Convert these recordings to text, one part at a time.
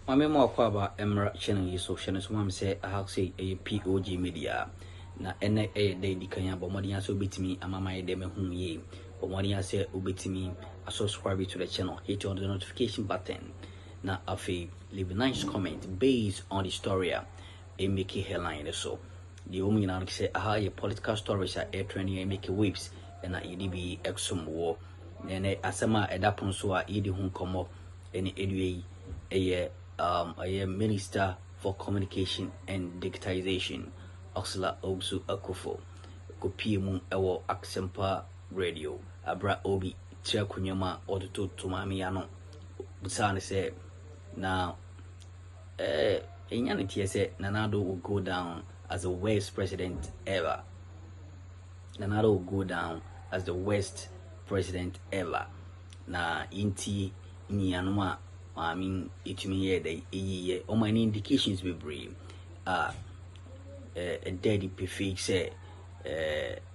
My memo kwaba emra channel so channel so mam say I have say a POG Media na ene day di kanya bo modi so betimi amama de me hu ye bo modi say obetimi subscribe to the channel, hit on the notification button na afi leave a nice comment based on the story a make headline so the woman na say aha your political stories are air training make waves and EDB exum war nene asema edapon so a edi hu komo ene edwe a Minister for Communication and Digitization, Oxla Ogsu Akufo, Kopiemu Ewo Aksempa Radio, Abra Obi, Tia Kunyama, Oduto Tumamiano, Busane say, now, in Yanity say, Nanado will go down as the worst president ever. Nanado will go down as the worst president ever. Na inti Nyanwa. I mean, it me day on my indications be brave. A daddy perfect say,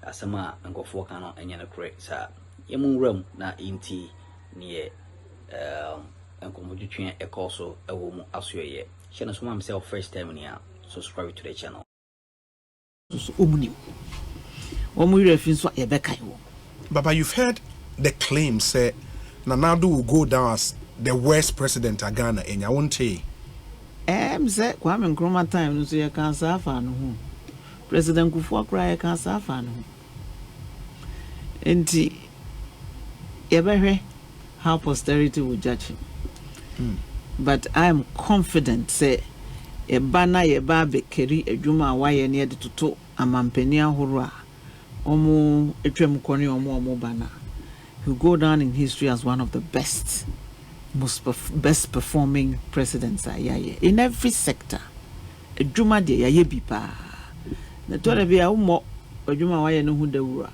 Asama and go for cano and yana correct, sir. Yamun rum na inti near and commuting a course a woman as you ye. Channel himself first time here. Subscribe to the channel. Baba, you've heard the claim say Nanado will go down as the worst president of Ghana in your own tea. Say, Kwame Nkrumah time, no say a cancer fan. President Kufuor cry a cancer fan. And you ever how posterity will judge him. But I am confident, say, a banner, a baby, carry a juma, why near the tuto, a mampenia hurrah, omo, a trem corny or more banner. He'll go down in history as one of the best. Best performing presidents in every sector. A juma de ya bipa. Na to be a mo juma wa ye no hu dawura.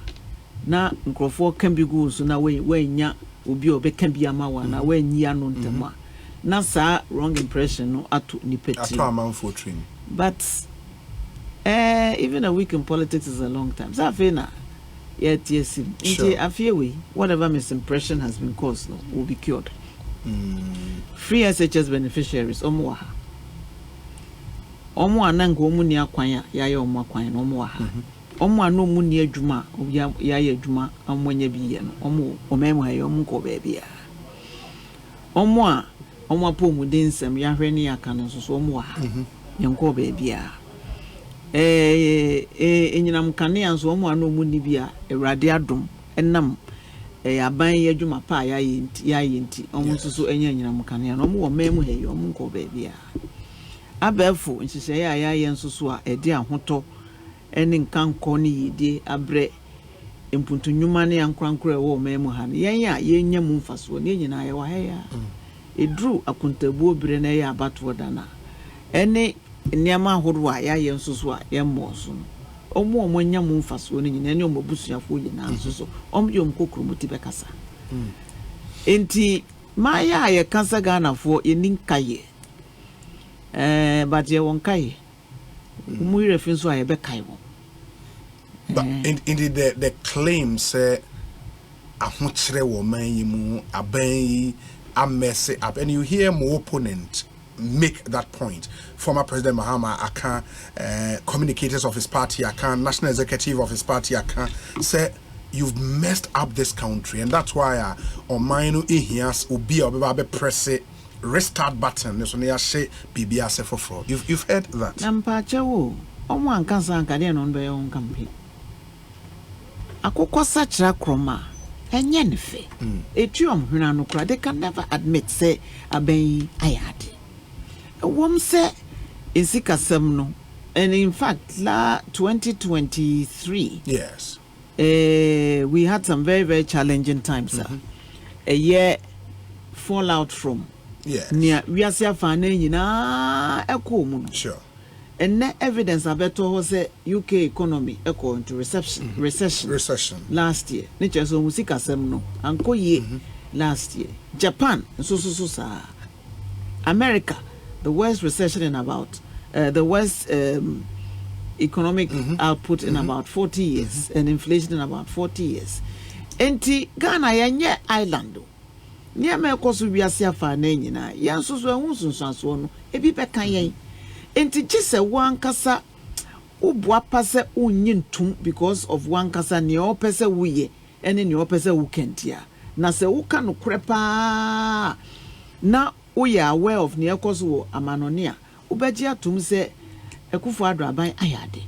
Na nkrofo can be good so na we nya obi obe can be amawa na we nya no ntema. Na sa wrong impression no ato nipeti. Ato amanfo train. But even a week in politics is a long time. So afena yet yes. Sure. Whatever misimpression has been caused no will be cured. Free SHS beneficiaries omuwaha omu anango omu ni akwanya yaye omu akwanya no omuwaha omu anu mu ni adwuma yaye adwuma amwanya biye no omu omemu haye omu ko baabi a omu apo mu densem yahwe ni aka no so omuwaha yenko baabi a enyinam kane anso omu anu mu ni bia ewrade adom enam aban yadwuma pa ya yenti omususu enya nyina mukane no mo memu heyo omunko baabi a abefo nhihye ya yensusu a ede ahoto ene nkanko ne yidie abre empuntunwuma ne yankwankura wo memu ha ne yenya yenya mu mfaso ne nyina ya wa heya edru akuntabuo bire na ya abato dana ene niama ahoro a ya yensusu a yemmoso omo nya mu mfaso ne nyina ne omobusuafo nyina nsoso omyo mkokromuti bekasa enti maya ye kansa Ghana fo yeninkaye but ye wonkaye mu reference so aye bekai wo but in the claim say ahokyere wo man yi mu aban amese up, and you hear more opponent make that point. Former President Mahama Akan, communicators of his party Akan, national executive of his party Akan, say you've messed up this country, and that's why on mine ihias ubi obe press it restart button. So near say BBS for fraud. You've heard that. Nampacha wo omo ankansa ankade no be on campaign. Akokɔ sachra Akroma enye nefe. Etuom hwena no kra they can never admit say aben ayade. Wom say insikasem no, and in fact la 2023 yes we had some very, very challenging times a year fallout from near we are nyina eko mu sure and ne evidence abeto ho say UK economy eko into recession last year ne cheso musikasem no anko ye last year Japan so sa America the worst recession in about the worst economic output in about 40 years and inflation in about 40 years. Enti Ghana yenye island Near me kosu wiase afa na nyina yan so so ehun sunsanso no ebi beka yen enti gise wan kasa ubua pase unyintum because of wan kasa ne opese wuye ene ne opese wukentia na se wuka no krepa na uye aware of ne ekoso wo amanone a ubeji atum se ekufo adraban ayade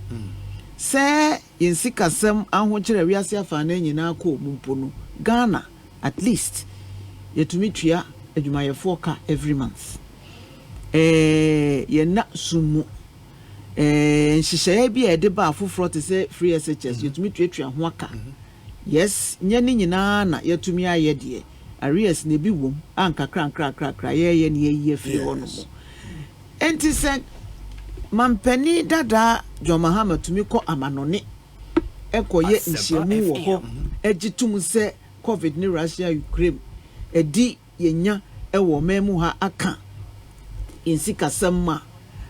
se yensika sem ahokire wiase afa na nyina ko mumpo no Ghana at least yetumi tua adwumayefo ka every month ye na sumu nhihye bi e de ba afoforo te se free SHS yetumi tua ho aka yes nya ni nyina na yetumi aye de arrears na bi wom ankakra nkra ye ne ye free ho no mo enti se mampani dada John Mahama tumi ko amanone ekoye nhyiemu wo ho agitum se COVID ni Russia Ukraine edi yenya ewo memu ha aka insika samma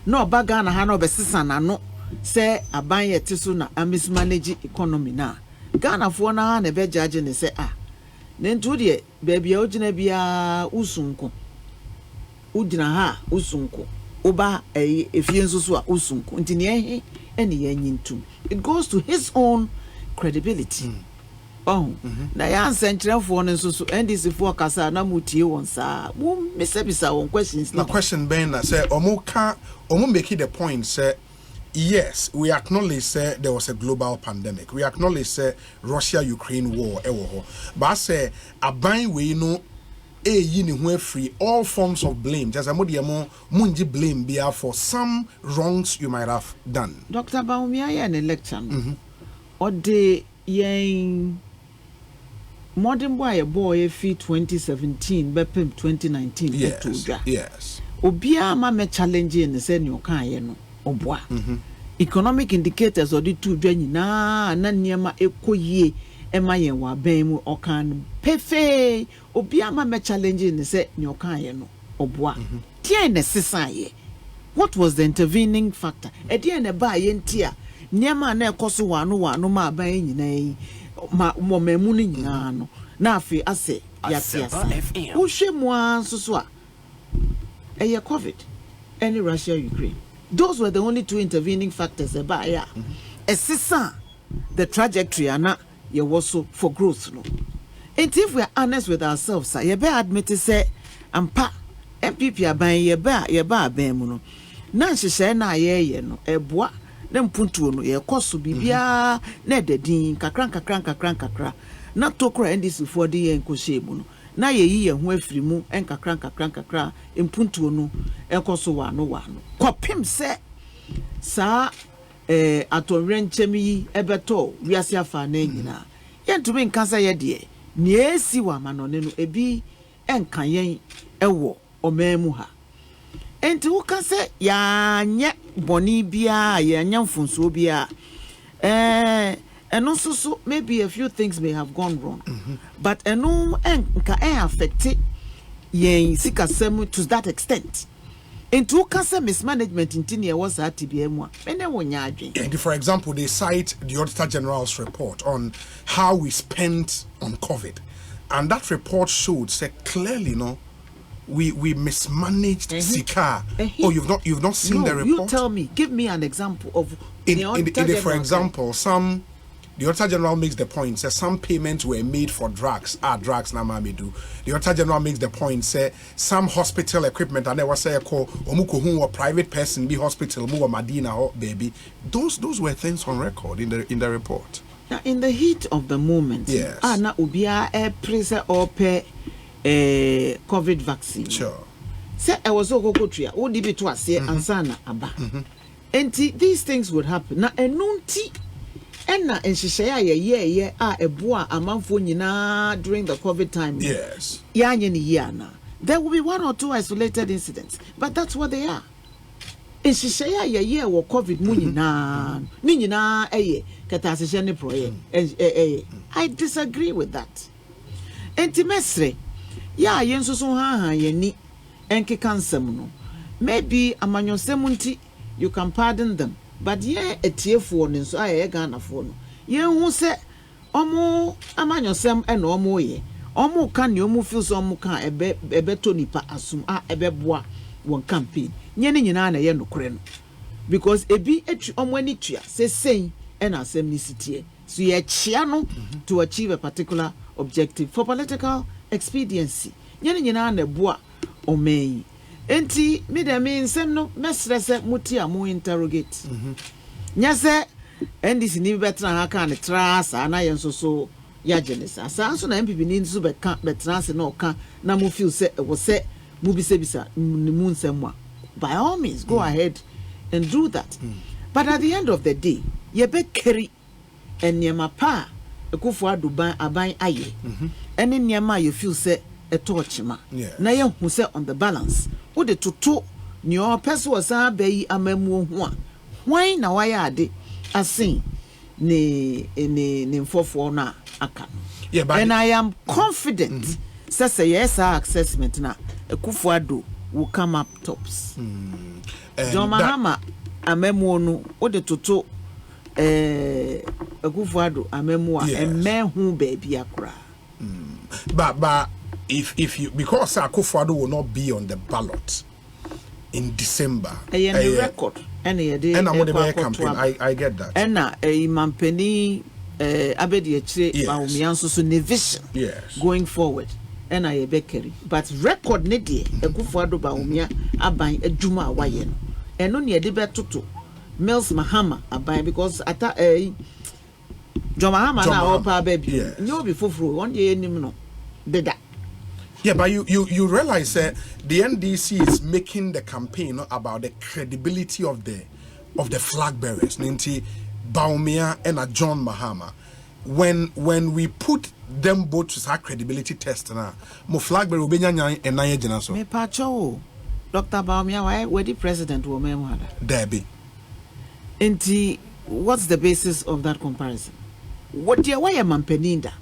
no baga na ha no besesa na no se aban yete so na mismanage economy na Ghana fo na ha na be judge ne se ne ntu de baby a ogina bia usunko ugina ha usunko oba efie nsusu a usunko nti ne ene yanyintum it goes to his own credibility. Oh, na ya nsenkyerefo no nso so NDC fo kasa na mutie won sa wo mesebisa won questions na question ben na say omo make the point say yes we acknowledge say there was a global pandemic, we acknowledge say Russia Ukraine war ewo ho, but say aban we no yi ne ho free all forms of blame just amodiemo munji blame bia for some wrongs you might have done. Dr. Baumia ya ne lecture no or de yen modern boy fi 2017 bepem 2019 yes obia ma me challenge ne se ne okan ye no oboa economic indicators odi tu dwa nyina na niema ekoyie ema yen wa ban mu okan pefe obia ma me challenge ne se ne okan ye no oboa tie ne sesa ye. What was the intervening factor e ne ba ye ntia niema na ekoso wano ma ban nyina yi ma memu ni nyina no na afi ase yatiasa wo hwe mu anso a eye COVID any Russia Ukraine those were the only two intervening factors about esisa the trajectory ana ye was for growth no. And if we are honest with ourselves ye be admit say ampa NPP aban ye ba aban mu no na nhyehyɛ na ye no eboa na mpuntuo no ye koso bibia na dedin kakra na tokra NDC for the ye nkohye mu no na ye yi ye ho afiri mu kakra mpuntuo no ekoso wano kopim se sa atonrenchemi yi ebeto wiase afa na nyina ye ntumi nkansa ye de ne esi wa manone no ebi enkan yen ewo omemu ha enti wo kan se ya nye boni bia ya nya mfunso bia and also maybe a few things may have gone wrong but eno enka affect yen sikasem to that extent into cancer mismanagement intini was at TBM and for example they cite the Auditor General's report on how we spent on COVID and that report showed say clearly we mismanaged Sika. Oh, you've not seen the report? You tell me, give me an example of for example, the Auditor General makes the point, says some payments were made for drugs. Drugs na mami do. The Auditor General makes the point, say some hospital equipment and they was say call omuko hu or private person be hospital mu or Madina or baby. Those were things on record in the report. Now in the heat of the moment, yes. Na ubia prese or pay COVID vaccine. Sure. Say I was so go tria. O di bitu ase ansana aba. Enti these things would happen. Na enunti ena enhyehyɛ ye eboa amanfo nyina during the COVID time. Yes. Yanye ni yana. There will be one or two isolated incidents, but that's what they are. Enhyehyɛ ye wo COVID mu nyina. Ni nyina kata asehye ne proye. I disagree with that. Enti mesre ya yenso so ha yeni enkeka nsem no. Maybe amanyosem nti you can pardon them. But ye etiefo ne so aye Ghana fo no. Ye hu se omo amanyosem e no omo ye. omu kan ni omu feel so omu kan ebe to nipa asum ebe boa won campaign nye ne nyina na ye nokore no because ebi etu omu ani tua say and assemnicity so ye chia no to achieve a particular objective for political expediency nye ne nyina na boa omei enti me dem nsem no mesrese muti amu interrogate nyase NDC ni betra ha kan trasa na yenso so ya genesa so na NPP ni nso be kan betrase na oka na mu feel say e wo say mu bisa ni mu nsem by all means go ahead and do that but at the end of the day ye be carry eniema pa ekufo aduban aban aye eni niema you feel say a torchma na ye hu say on the balance wo de toto ni o person was abayi amamu ho a hwan na waya ade asin ne mfofo na aka and I am confident say yes our assessment na ekufo ado will come up tops John Mahama amamu no wo de toto ekufo ado amamu a emehu baby akura but if you because Akufo Addo will not be on the ballot in December record and campaign I get that and mampeni abedi echire Bawumia so ne vision going forward and I bakery but record ne de Akufo Addo Bawumia aban adwuma awaye no eno ne de betoto Mills Mahama aban because ata John Mahama na opa baby nyo be foforo one day enim no deda. Yeah, but you realize that the NDC is making the campaign about the credibility of the flag bearers, Ninti Bawumia and John Mahama. When we put them both to our credibility test now, mo flag bearer obenya and na yegina so. Me pacho Dr. Bawumia why the president wo me wada. Debbie. Enti what's the basis of that comparison? What dia why mampeninda?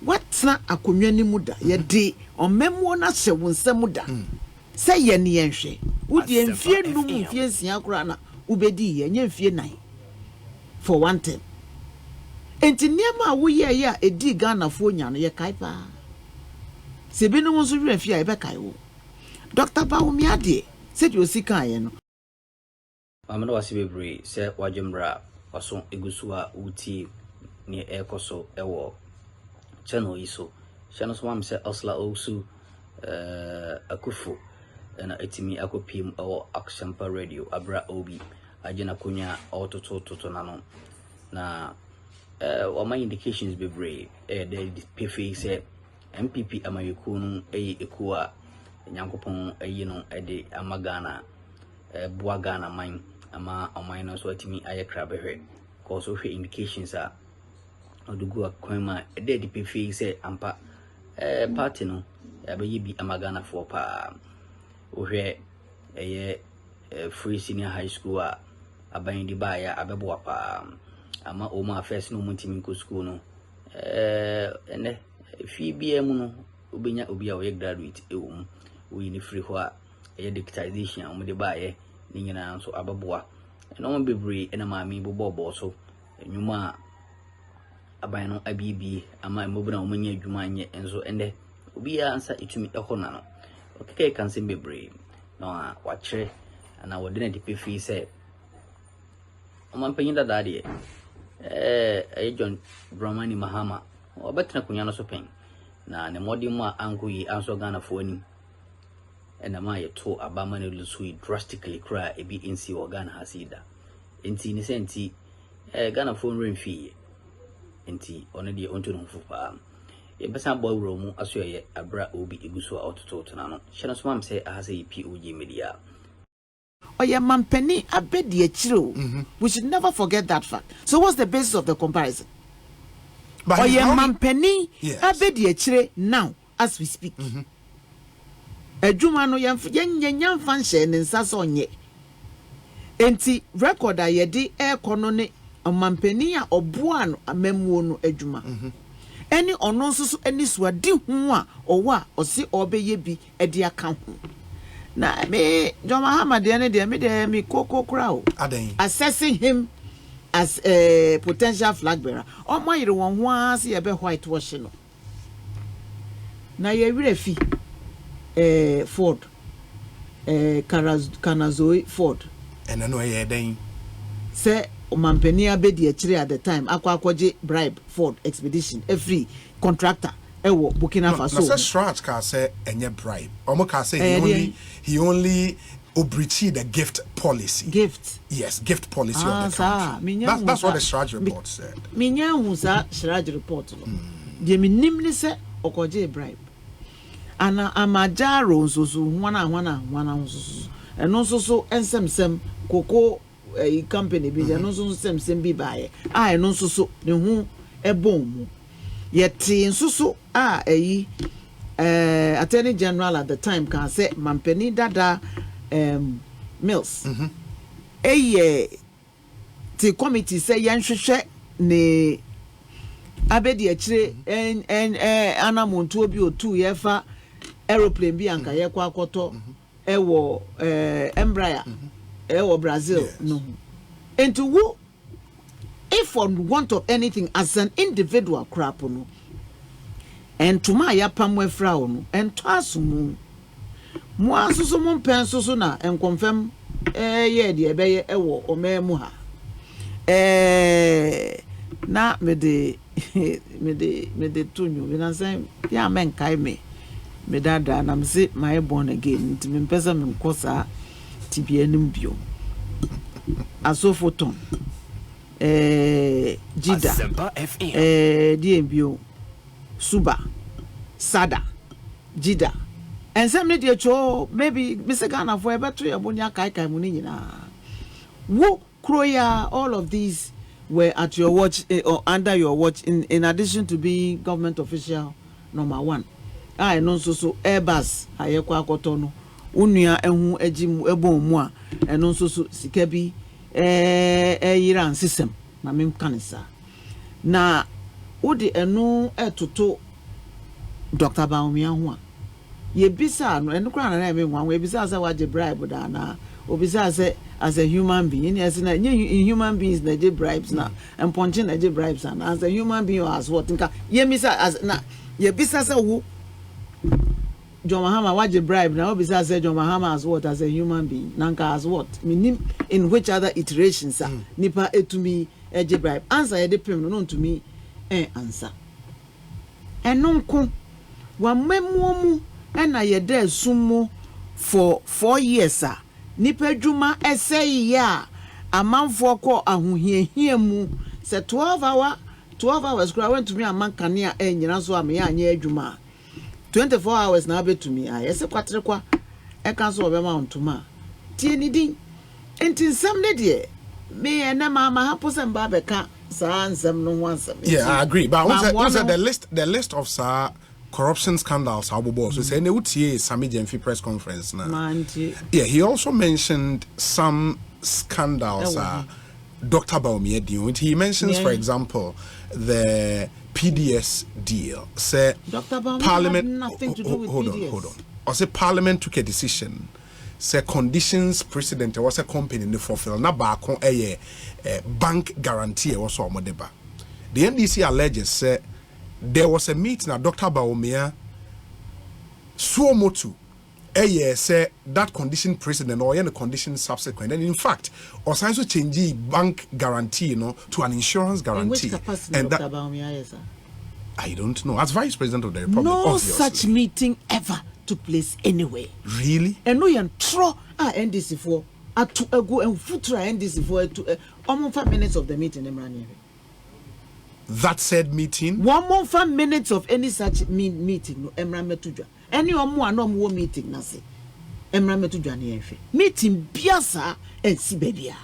What's na akonwa ni muda ye de omemwo na hye wonsa muda say ye ne yenhwe wudi enfie num enfie nsia kura na ubedi ye nye enfie nan for one time enti niam a wo ye ye edi Ghana fo nya no ye kai pa se bi no nso hwe afie a be kai wo Dr. Bawumia de se di osika ye no amana wasi bebre se wajemra waso egusu a uti ni ekoso ewo channel iso channel so am say osla osu akufo na etimi akopim o Akshampa radio abra obi agena konya ototo na no na o my indications be brave the pf say NPP amayeku no eku a nyankopon no de amagana boa Ghana man ama oman no so etimi ayekra behwe cause so hwe indications a odugu akwema the PF say ampa party no abaye bi amagana for pa ohwe free senior high school a aban di ba ya abebo pa ama o ma first no muntimi ko school no ene fi bia mu no obenya obi a o graduate ewum we ni free ho a digitization a mo de ba ye ni nyina nso abeboa no mo bebre ena ma mi bobo so nyuma aban no abibi ama mobuna omunya adwuma anye enzo ende obi ansa itumi ehona no okeke kanse bebre no a wachre ana wode na DPF say omampanyi dada de John Dramani Mahama obetra kunya no so pen na ne modi mu anko yi anso Ghana fo ani ena ma ye to abama ne lusu drastically cry ebi insi o Ghana hasida enti ni senti Ghana fo nremfi enti ono de onto no fupa e besa boy romu aso ye abra obi eguso ototo na no hye no so mam say ahase POG Media oya mampeni abedi achiro we should never forget that fact. So what's the basis of the comparison? Oya mampeni abedi achire now as we speak adwuma no yemfa nhye ne nsa so onye enti record a yedi ekono ne mampeni a oboa no amamuo no adwuma eni ono nso so eni suade hu a owa osi obeye bi edi aka ho na me John Mahama de ne de me de me koko crowd assessing him as a potential flag bearer o mo yire won ho ase ye be whitewash no na ye refi Ford Kanazoe Ford and I know ye then say mampani abedi akire at the time akwaje bribe Ford Expedition every contractor ewo Burkina Faso no say Shraj ka say enye bribe omo ka say he only obreached the gift policy. Gift policy of the country. That's what the Shraj report said. Minya husa Shraj report no. Die minimni se okoje bribe. Ana amajaro nsoso hwana nsoso. Eno nsoso ensem koko company bi eno nsoso semsem bi baaye. Eno nsoso ne hu ebom mu. Yeti nsoso Attorney General at the time can say mampeni dada Mills. The committee say yanhwehwe ne abedi akire anamontu obi otu yefa aeroplane bi anka ye kwa akoto ewo Embraer ewo Brazil no. And to who if for want of anything as an individual crap no and to my yapamwe frau no and to asumu mo asusu mo pensusu na en confirm ye de ebeye ewo omemu ha na me de tunyu we na say ya men kai me dada na me say my born again nti me pesa me nkosa tibia nim bio asofoton Jida DMBO Suba Sada Jida and some media cho maybe Mr. Ghana for a better abonia kai munina wo kroya all of these were at your watch or under your watch in addition to being government official number 1 no so Airbus ayekwa akotono unua ehu ejimu ebon mu a eno so sikabi Iran system na mem kanisa na wodi enu etoto Dr. Baumia ho a ye bisa no enu kra na me nwa we bisa say waje bribe da na obisa say as a human being yes na human beings na je bribes na emponche na je bribes na as a human being as what nka ye misa as na ye bisa say wo John Mahama waje bribe na obisa say John Mahama as what as a human being nanka as what meaning in which other iterations nipa etumi eje bribe answer ye de pem no to me answer enonko wa memuomu na ye de sumo for 4 years nipa dwuma esei ya amanfo ko ahohiahia mu se 12 hours kura went to me amankane nyina so am ya anya adwuma 24 hours na betumi ayese kwatere kwa eka so obema ontuma tie ni din enti nsam ne de me na mama hapo se mba beka sa nsam no ho ansam. Yeah, I agree, but what's the list of corruption scandals abobo so say ne utie Sami Jemfi press conference na. Yeah, he also mentioned some scandals Dr. Baumia deal. He mentions for example the PDS deal. Say Dr. Baumia Parliament had nothing to do with PDS. Hold on. Or say Parliament took a decision. Say conditions precedent was a company in the fulfill na ba kon bank guarantee was so modeba. The NDC alleges say there was a meeting at Dr. Baumia so motu say that condition precedent or any condition subsequent, and in fact also change bank guarantee to an insurance guarantee. In which capacity and Dr. Baumia is? I don't know. As Vice President of the Republic, no obviously. Such meeting ever took place anyway. Really? And no yan tro NDC for to go and futura NDC for to almost 5 minutes of the meeting. That said meeting? 1 more 5 minutes of any such meeting. No, Emra Metujwa. Any more no more meeting. Nasi. Emra Metujwa ni efe. Meeting biasa and Sibebia.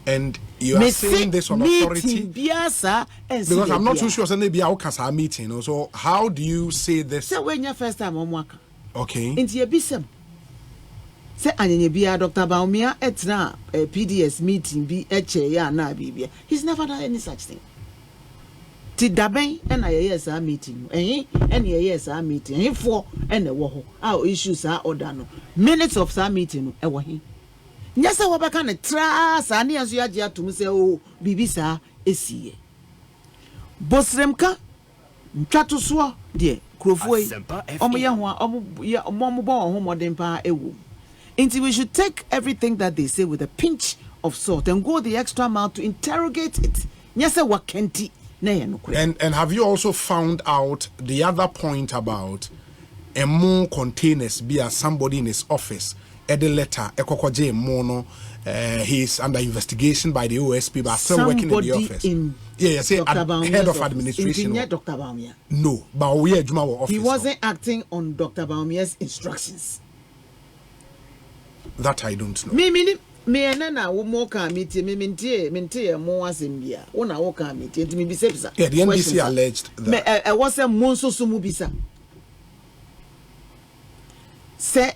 And you are saying this on authority? Because I'm not too sure. Maybe I'll cast a meeting. So how do you say this? So when your first time on work. Okay. Into your bisem. Say anya bia Dr. Baumia etna PDS meeting bi eche ya na bibia. He's never done any such thing. Ti daben na yes a meeting. And yes a meeting. He for and wo ho. Our issues are order no. Minutes of that meeting e wo hi. Nyasa wabaka ne tra sa ne aso yagia to say o bibi sa esiye. Bosremka ntwato so de krofo yi omo ye ho omo bo ho modern pa ewu. Until we should take everything that they say with a pinch of salt and go the extra mile to interrogate it. Yes, wakenti. And have you also found out the other point about more containers be as somebody in his office at the letter ekokoje mono he's under investigation by the OSP but still working in the office. Head of administration. Dr. Baumia. No, but we office. He wasn't acting on Dr. Baumia's instructions. That I don't know. Me enana wo mo ka meeting me mintie mo asembia wo na wo ka meeting me bisa bisa. Yeah, the NDC alleged that. Me was a monso sumu bisa. Say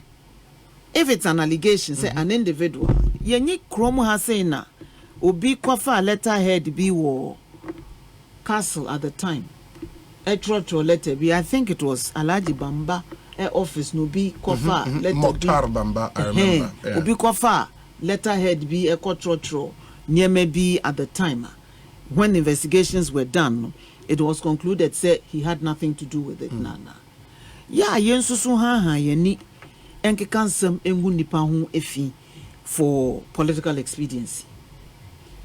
if it's an allegation, say an individual, yenyi kromo ha say na obi kwafa letterhead bi wo castle at the time. Etro letter bi, I think it was Alaji Bamba office no bi kwafa letter Mokhtar Bamba, I remember. Obi kwafa letterhead be a control near maybe at the time when investigations were done, it was concluded said he had nothing to do with it. Nana. Yeah, yensusu ha yeni enke kansem engu nipa ho efi for political expediency.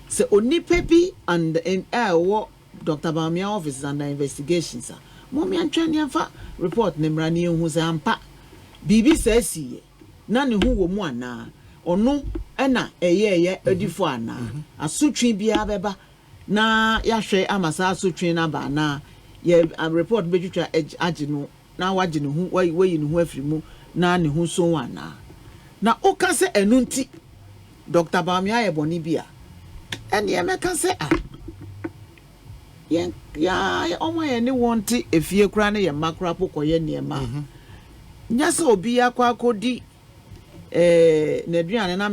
So onipa bi and in what Dr. Baumia office is under investigations. Mommy and Chaniafa report Nemrani who's ampa. Bibi says he none who wo mo ana ono ena eye edifo ana asutwi bia beba na yahwe amasa asutwi na ba na ye report betwitwa agino na wagino hu wayi ne hu afrimu na ne hu so wana na oka se enunti Dr. Baumia ye boni bia ene ye meka se ya omo ye ne wonti efie kura ne ye makra pokoye niema nyasa obi akwa akodi Nedrian and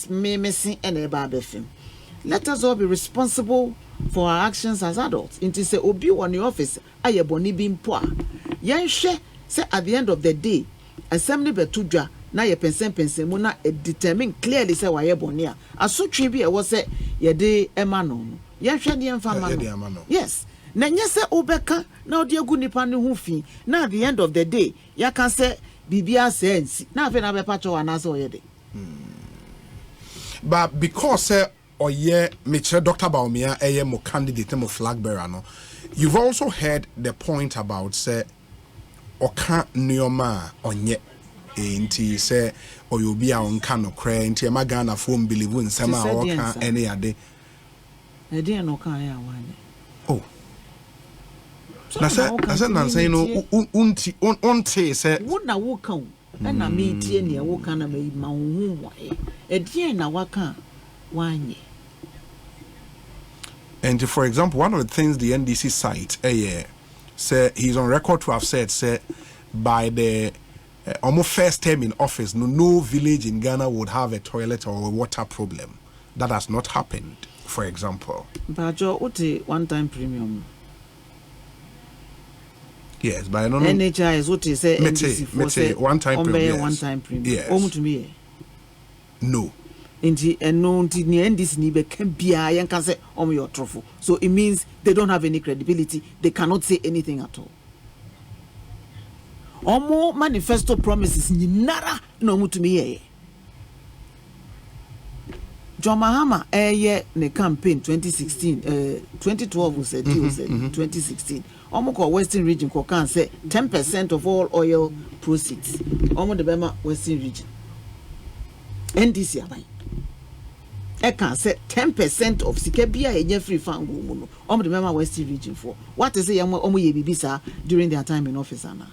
me missing and a babefim. Let us all be responsible for our actions as adults. Into say obi on the office, aye boni bin poa. Yan she say at the end of the day, assembly betudra na ye pensen muna determine clearly say why ye bonia. Aso tribi e was say ye de emano. Yan she de emfa. Yes. Na nyese obeka na odi agu nipa ne ho fi. Na at the end of the day, ya can say Bibia sense na fe na be pacho anase oyede. But because oye Mr. Dr. Baumia mo candidate mo flag bearer no, you've also heard the point about say oka nioma onye enti say oyobi a onka no kra enti ma Ghana fo believe nsema oka ene ade e dey no kan ya wane. Oh, na say na say no unti say wo na wo kan na me tie ne wo kan na me ma hu wa e dey na waka wanye. And for example, one of the things the NDC site say he's on record to have said say by the almost first term in office no village in Ghana would have a toilet or a water problem. That has not happened, for example. But you one time premium. Yes, but I don't know. NHI is what you say. NDC one time premium. One time premium. Yes. To me. No. And no NDC ni be can be a can say your trophy. So it means they don't have any credibility. They cannot say anything at all. Omo manifesto promises ni nara no to me. John Mahama ne campaign 2016 2012 was 2016 omo ko Western region ko can say 10% of all oil proceeds omo the Bema Western region NDC abai can say 10% of sika bia enye free fan go mu no omo the Bema Western region for what is omo ye bibisa during their time in office ana.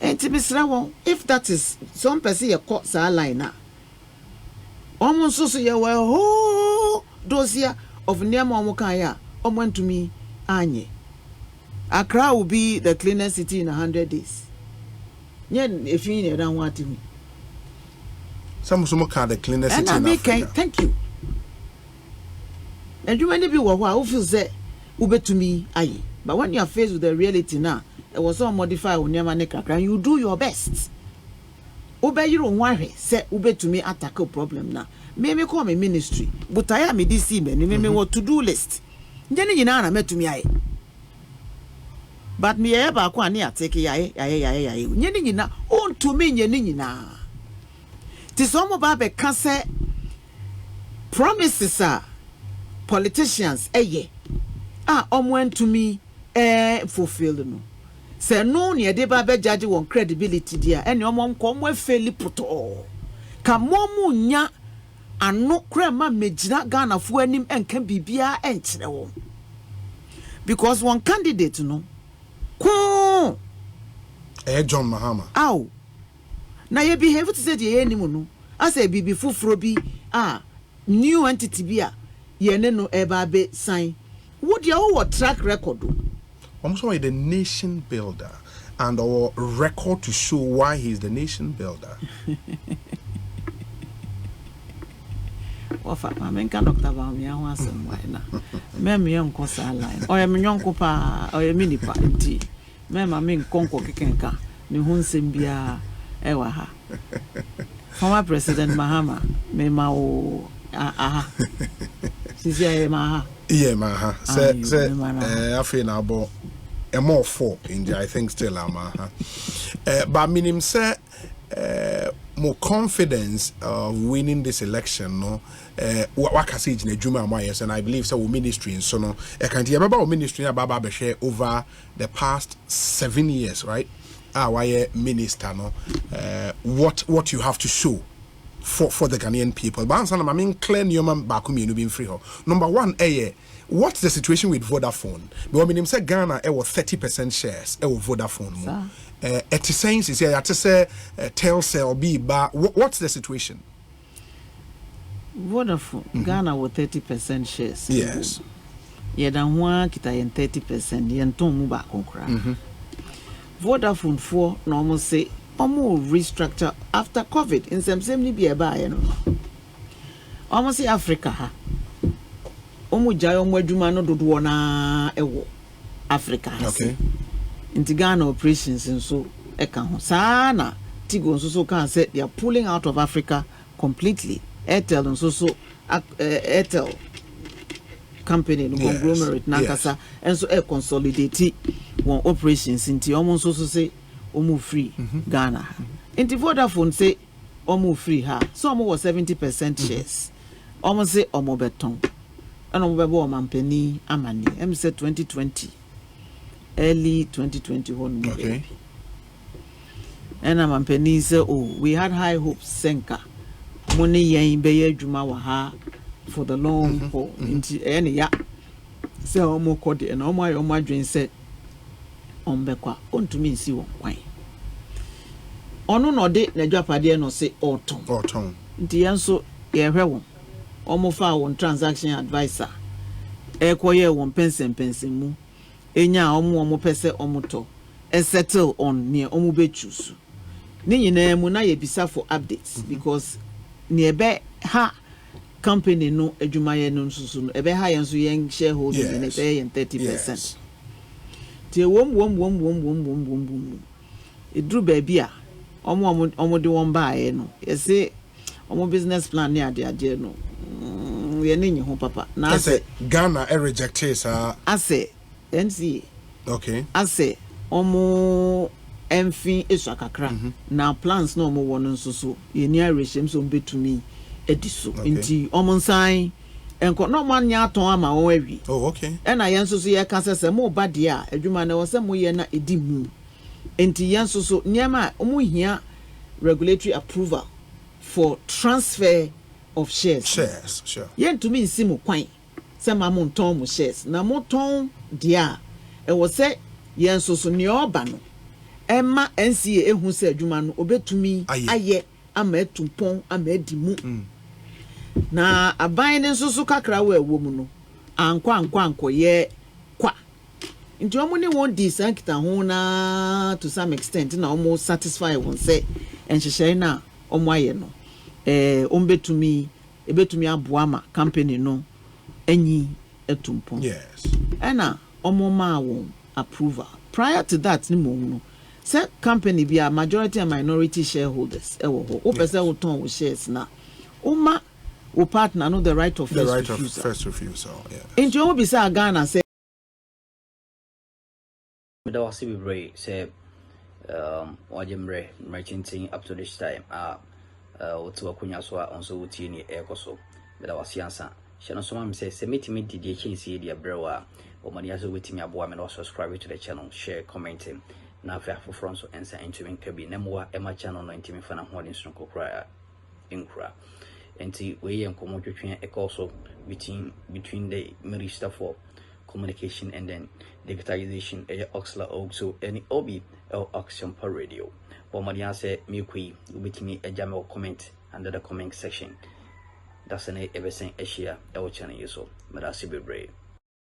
And to be if that is some person ye caught sa line na almost so ye were ho dossier of Nema Mokaya went to me anye. Accra will be the cleanest city in 100 days. Yen if you don't want to me. Some call the cleanest city in Africa. Thank you. And you may be who feels that ube to me aye. But when you are faced with the reality now, it was all modified when you and you do your best. Ube you don't worry, say ube to me attack a problem now. Maybe call me ministry, but I am a DC man, me what to do list. Then you know, I met to me. but me eba kwa ni ateke yae nyeni nyina on to me nyeni nyina ti so mo ba be ka se promises are politicians omo to me fulfill no se no ne de ba be judge won credibility dia ene omo nko mo afeli poto ka momu nya ano krema mejina Ghana fu anim enka bibia enkyere wo because one candidate no ko John Mahama aw na ye behave to say the enimu no asa bibi fufuro bi new entity bi ye ne no eba be sign would your track record I'm sorry, the nation builder and our record to show why he's the nation builder. Ofa mamenka Dr. Bamia wasem why na me nko sa line o ye me nyonko pa o ye mini pa nti me ma me nkonko kekenka ne ho nsem bia ewa ha former president Mahama me ma o sisi aye ma yeah ma say afi na abo a more four in I think still ama but minim say more confidence of winning this election no wakasage na juma amayes and I believe so ministry so no e kan tie baba ministry ababa be share over the past 7 years right why minister no what you have to show for the Ghanaian people but answer I mean clear newman back me no being free number 1 what's the situation with Vodafone because me say Ghana was 30% shares Vodafone at the same is here to say Telcel B but what's the situation Vodafone Ghana was 30% shares yes ye dan ho kita yen 30% yen ton mu ba konkra Vodafone for no say almost restructure after COVID in some ni be ba ye no almost say Africa ha omu jai omu adwuma no dodo na ewo Africa okay inti Ghana operations nso eka ho sana Tigo nso so kan say they are pulling out of Africa completely Airtel nso so Airtel company no conglomerate nankasa enso consolidate one operations inti omo nso so say omu free Ghana inti Vodafone say omu free ha so omo was 70% shares omo say omo beton and omo bebo mampeni amani em say 2020 early 2021 okay and mampeni say oh we had high hopes senka money yen be adwuma wa ha for the long haul inti any ya say omo kode and omo ayo omo adwen say ombekwa ontumi nsi won kwan ono no de na dwapade no say oton nti yenso ye hwe won omo fa won transaction advisor ekoye won pensen mu enya omo pese omo to settle on near omo be choose ni nyina mu na ye bisa for updates because ni ebe ha company no adwumaye no nsusu no ebe ha yenso yen shareholding in ebe 30%. Tie wom edru baby a omo de won baaye no yese omo business plan ni ade no ye nenyi ho papa na ase Ghana rejected sa ase NC okay ase omo emfin esu akakra na plans no omo wono nso ye ni areshem so betumi ediso nti omo nsan enko no man nya aton ama wo awi oh okay ena yenso so ye ka sese mo ba de a adwuma na wo se mo ye na edi mu enti yenso so nyama omo hia regulatory approval for transfer of shares sure yen to me nsi mo kwan se ma mo nton mo shares na mo ton de a e wo se yenso so ne oba no emma NCA ehu se adwuma no obetumi aye ama etumpon ama edi mu na aban ne nso kakra wa ewo mu no anko ye kwa nti omo ne won di sankita ho na to some extent na omo satisfy won say enhyehyɛ na omo aye no ombetumi ebetumi aboa ma company no anyi etumpon yes ena omo ma won approval prior to that ni mo no say company be a majority and minority shareholders ewo ho o pese wo ton wo shares na uma o partner no the right of first refusal yeah in you be say Ghana say but I was be brave say wajemre merchanting up to this time to akunya so onso wuti ni ekoso but I was yansa channel so am say meet me did the change see the brewa or money as waiting me aboa me no subscribe to the channel, share, commenting na fa for front so answer into me kabi nemwa ema channel no intimi fa na ho den so kokra inkra enti we yen komo twetwen ekoso between the minister for communication and then digitalization oxla also any obi action per radio but money as say me kwi ubetimi ejame comment under the comment section that's an everything eshia e wo channel so but I see be brave.